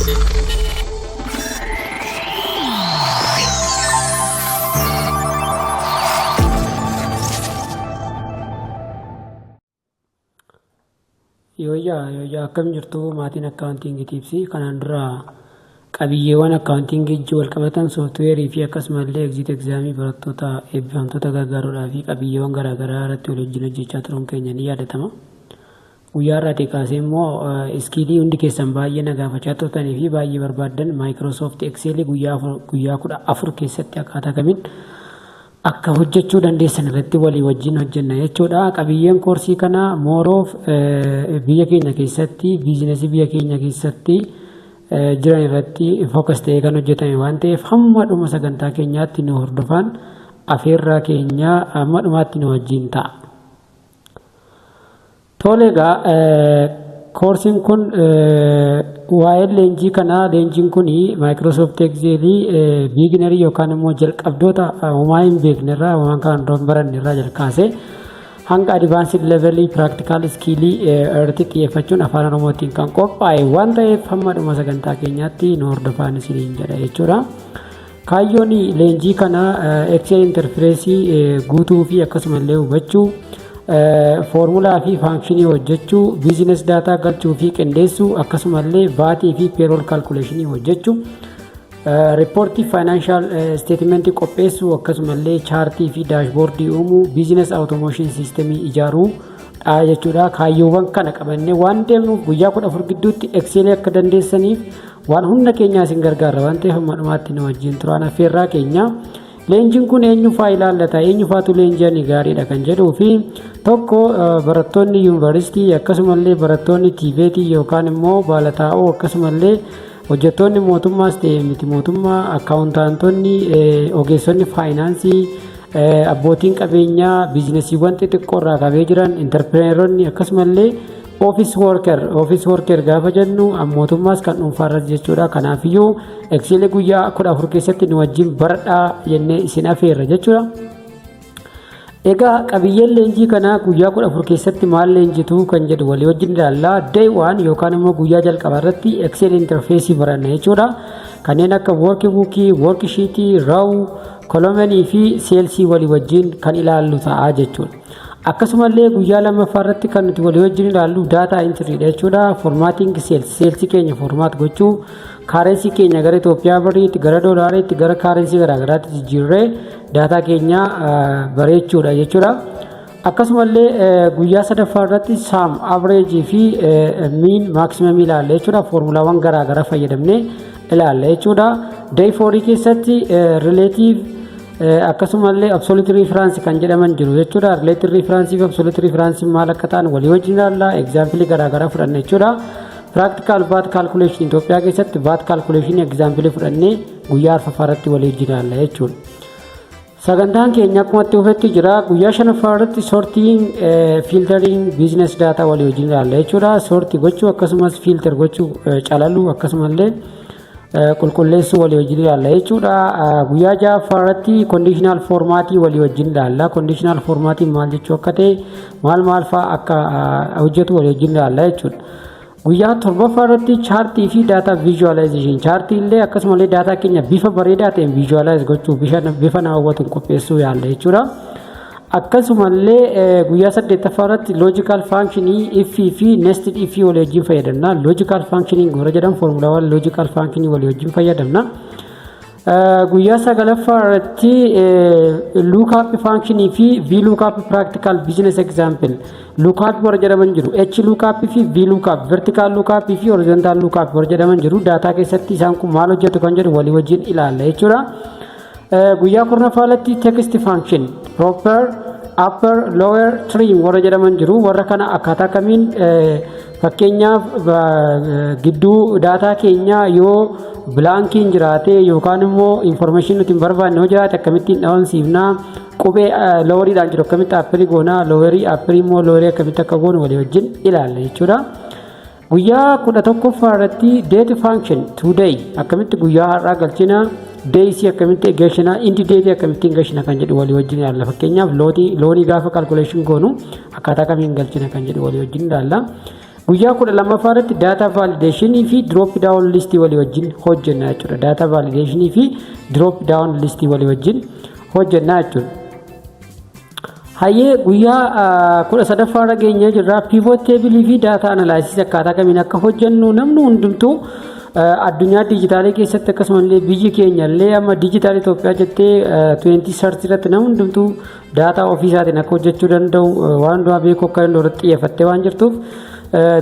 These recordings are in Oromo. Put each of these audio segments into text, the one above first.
Yoo akkam jirtu maatiin akkaawuntiingii tiipsii kanaan dura qabiyyeewwan akkaawuntiingii ijji wal qabatan sooftuweerii fi akkasumallee egziit egzaamii barattoota eebbifamtoota gargaaruudhaa fi qabiyyeewwan garaagaraa irratti waliin hojjechaa turuun keenya ni yaadatama. Guyyaa irraa kaasee immoo iskiilii hundi keessan baay'ee nagaafachaa turtanii fi baay'ee barbaaddan Microsoft Excel guyyaa 14 keessatti akkaataa kamiin akka hojjechuu dandeessan irratti walii wajjin hojjenna jechuudha. Qabiyyeen koorsii kana mooroof biyya keenya keessatti biizinasii biyya keenya keessatti jiran irratti fookas ta'ee kan hojjetame waan ta'eef hamma dhuma sagantaa keenyaatti nu hordofaan afeerraa keenya hamma dhumaatti nu wajjin ta'a. Toleegaa koorsiin kun waa'ee leenjii kana leenjiin kun Microsoft Excel beginnerii yookaan immoo jalqabdoota homaa hin beeknerraa waan kan barannerraa jalqaasee hanga advanced level practical skill irratti xiyyeeffachuun afaan oromootiin kan qophaa'e waan ta'eef hamma dhuma sagantaa keenyaatti nu hordofaan isiniin jedha jechuudha. Kaayyoon leenjii kana Excel interface guutuu fi akkasumallee hubachuu formulaa fi functionii hojjechuu business data galchuu fi qindeessuu akkasumallee VAT fi Payroll calculation hojjechuu report financial statement qopheessuu akkasumallee chartii fi dashboard uumuu business automation system ijaaruu jechuudha. Kaayyoowwan kana qabannee waan deemnuuf guyyaa 14 gidduutti Excel akka dandeessaniif waan hunda keenyaa isin gargaara waan ta'eef hamma dhumaatti nu wajjin turaan affeerraa keenya. Leenjiin kun eenyufaa ilaallata eenyufaatu leenji'anii gaariidha kan jedhuu fi tokko barattoonni yuunivarsiitii akkasumallee barattoonni TVET yookaan immoo baalataa'oo akkasumallee hojjettoonni mootummaas ta'e miti mootummaa akkaawuntaantonni ogeessonni faayinaansii abbootiin qabeenyaa biizinasiiwwan xixiqqoo irraa qabee jiran interpreneeronni akkasumallee office worker gaafa jennu mootummaas kan dhuunfaarras jechuudha. Kanaafiyyuu Excel guyyaa 14 keessatti nu wajjin baradhaa jennee isin afeerra jechuudha. Egaa qabiyyeen leenjii kana guyyaa 14 keessatti maal leenjitu kan jedhu walii wajjin ilaallaa. Day 1 yookaan immoo guyyaa jalqabaa irratti Excel interface baranna jechuudha. Kanneen akka workbook, worksheet, raw, column fi sales walii wajjin kan ilaallu ta'a jechuudha. Akkasumallee guyyaa lammaffaa irratti kan nuti walii wajjin ilaallu data entry jechuudha. Formatting sales keenya format gochuu, currency keenya gara Itoophiyaa biriitti, gara doolaariitti, gara currency garaagaraatti jijjiirree data keenya bareechuudha jechuudha. Akkasumallee guyyaa sadaffaa irratti sum average fi mean maximum ilaalla jechuudha. Formulaawwan garaagaraa fayyadamnee ilaalla jechuudha. Day 4 keessatti relative akkasumallee absolute reference kan jedhaman jiru jechuudha. Relative reference fi absolute reference maal akka ta'an walii wajjin ilaalla. Example garaagaraa fudhanna jechuudha. Practical VAT Calculation Ethiopia keessatti VAT Calculation example fudhannee guyyaa arfaffaa irratti walii wajjin ilaalla jechuudha. Sagantaan keenya akkuma hubatti jira. Guyyaa shanaffaa irratti sorting filtering business data walii wajjin ilaalla jechuudha. Sorti gochuu akkasumas filter gochuu calaluu akkasumallee qulqulleessuu walii wajjin ilaalla jechuudha. Guyyaa ja'affaa irratti conditional formatii walii wajjin ilaalla. Conditional formatii maal jechuu akka ta'e maal fa'aa akka hojjetu walii wajjin ilaalla jechuudha. Guyyaa torbaffaa irratti chartii fi data visualization chartii illee akkasumallee data keenya bifa bareedaa ta'een visualize gochuu bifa nama hawwatuun qopheessuu yaalla jechuudha. Akkasumallee guyyaa 8ffaa irratti logical functioning if fi nested if walii wajjin fayyadamna. Logical functioning warra jedhan formulaawwan logical functioning walii wajjin fayyadamna. Guyyaa 9ffaa irratti lookup functioning fi VLOOKUP practical business example. Lookup warra jedhaman jiru. H lookup fi VLOOKUP, vertical lookup fi horizontal lookup warra jedhaman jiru. Data keessatti isaan kun maal hojjetu kan jedhu walii wajjin ilaalla jechuudha. Guyyaa 10ffaa irratti text function proper upper lower trim warra jedhaman jiru. Warra kana akkaataa kamiin fakkeenyaaf gidduu data keenya yoo blankiin jiraate yookaan immoo information nuti hin barbaanne yoo jiraate akkamittiin dhawansiifnaa qubee loweriidhaan jiru akkamitti appirii goonaa lowerii appirii immoo lowerii akkamitti akka goonu walii wajjin ilaalla jechuudha. Guyyaa 11ffaa irratti date function today akkamitti guyyaa har'aa galchina days akkamitti galchina indi date akkamitti galchina kan jedhu walii wajjin ilaalla. Fakkeenyaaf loonii gaafa calculation goonu akkaataa kamiin galchina kan jedhu walii wajjin ilaalla. Guyyaa 12 irratti data validation fi drop down list walii wajjin hojjenna jechuudha. Data validation fi drop down list walii wajjin hojjenna jechuudha. Hayyee guyyaa 13 irra geenyee jirra. Pivot table fi data analysis akkaataa kamiin akka hojjennu namni hundumtuu addunyaa dijitaalii keessatti akkasumallee biyyi keenya illee amma dijitaal Itoophiyaa jettee 2030 irratti namni hundumtuu data ofiisaatiin akka hojjechuu danda'u waan hundumaa beekuu akka danda'u irratti xiyyeeffattee waan jirtuuf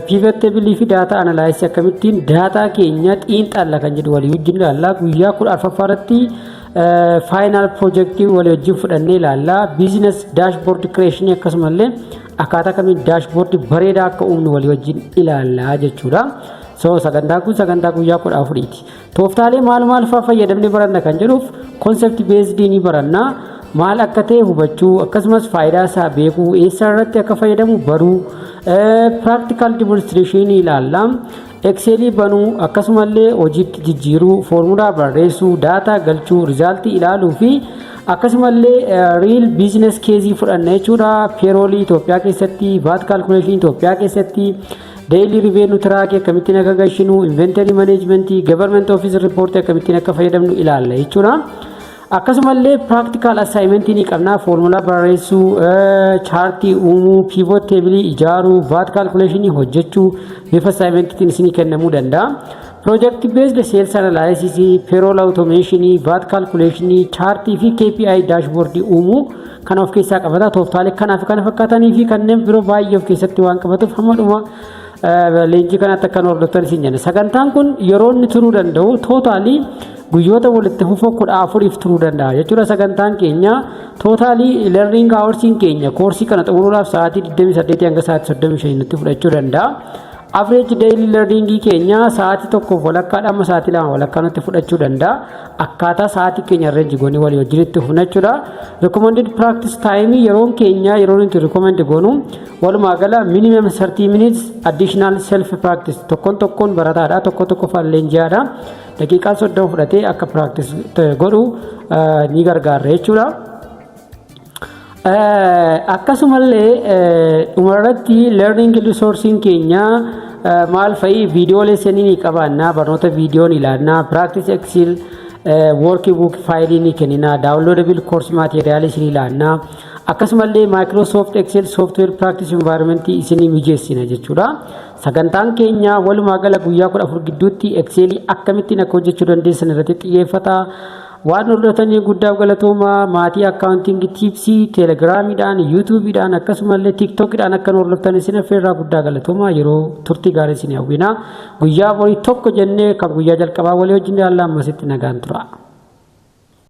pivot table fi data analysis akkamittiin data keenya xiinxalla kan jedhu walii wajjin ilaalla. Guyyaa 14 irratti final project walii wajjin fudhannee ilaalla. Business dashboard creation akkasumallee akkaataa kamiin dashboard bareedaa akka uumnu walii wajjin ilaalla jechuudha. So sagantaa guyyaa 14ti. Tooftaalee maal faa fayyadamne baranna kan jedhuuf concept based ni baranna. Maal akka ta'e hubachuu akkasumas faayidaa isaa beekuu eessa irratti akka fayyadamu baruu practical demonstration ilaalla. Excel banuu akkasumallee hojiitti jijjiiruu formulaa barreessuu data galchuu result ilaaluu fi akkasumallee real business case fudhanna jechuudha. Payroll Itoophiyaa keessatti VAT Calculation Ethiopia keessatti daily revenue track akkamittiin akka galchinu inventory management government office report akkamittiin akka fayyadamnu ilaalla jechuudha. Akkasumallee practical assignment ni qabna formula barreessuu chart uumuu pivot table ijaaruu VAT calculation hojjechuu bifa assignmentiin isinii kennamuu danda'a. Project based sales analysis payroll automation VAT calculation chart fi KPI dashboard uumuu kan of keessaa qabata. Tooftaalee kanaaf kana fakkaatanii fi kanneen biroo baay'ee of keessatti waan qabatuuf hammadhuma leenjii kanatti akka hordoftan isin jenna. Sagantaan kun yeroo inni turuu danda'u tootaalii guyyoota walitti fufoo 14 turuu danda'a jechuudha. Sagantaan keenya tootaalii learning hours keenya koorsii kana xumuruudhaaf sa'aatii 28 hanga sa'aatii 35 nutti fudhachuu danda'a. Average daily learning keenya sa'aatii 1 walakkaadha amma sa'aatii 2 walakkaa nutti fudhachuu danda'a. Akkaataa sa'aatii keenya range goonee walii wajjin itti fudhachuudha. Recommended practice time yeroon keenya yeroo nuti recommend goonu walumaa gala minimum 30 minutes additional self practice tokkoon barataadha tokko leenjiidha. Daqiiqaa 30 fudhatee akka practice godhu ni gargaara jechuudha. Akkasumallee dhumarratti learning resourcing keenya maal fa'i viidiyoo leessanii ni qabaannaa barnoota viidiyoon ilaannaa practice excel workbook faayilii ni kennina downloadable course material isin ilaannaa akkasumallee Microsoft Excel software practice environment isin mijeessina jechuudha. Sagantaan keenya walumaa gala guyyaa 14 gidduutti Excel akkamittiin akka hojjechuu dandeessan irratti xiyyeeffata. Waan hordofanii guddaaf galatooma maatii accounting tipsii telegramiidhaan youtubeidhaan akkasumallee tiktokidhaan akka hordoftan isin affeerraa guddaa galatooma yeroo turtii gaarii isin hawwina guyyaa borii tokko jennee kan guyyaa jalqabaa walii wajjin ilaalla ammasitti nagaan tura.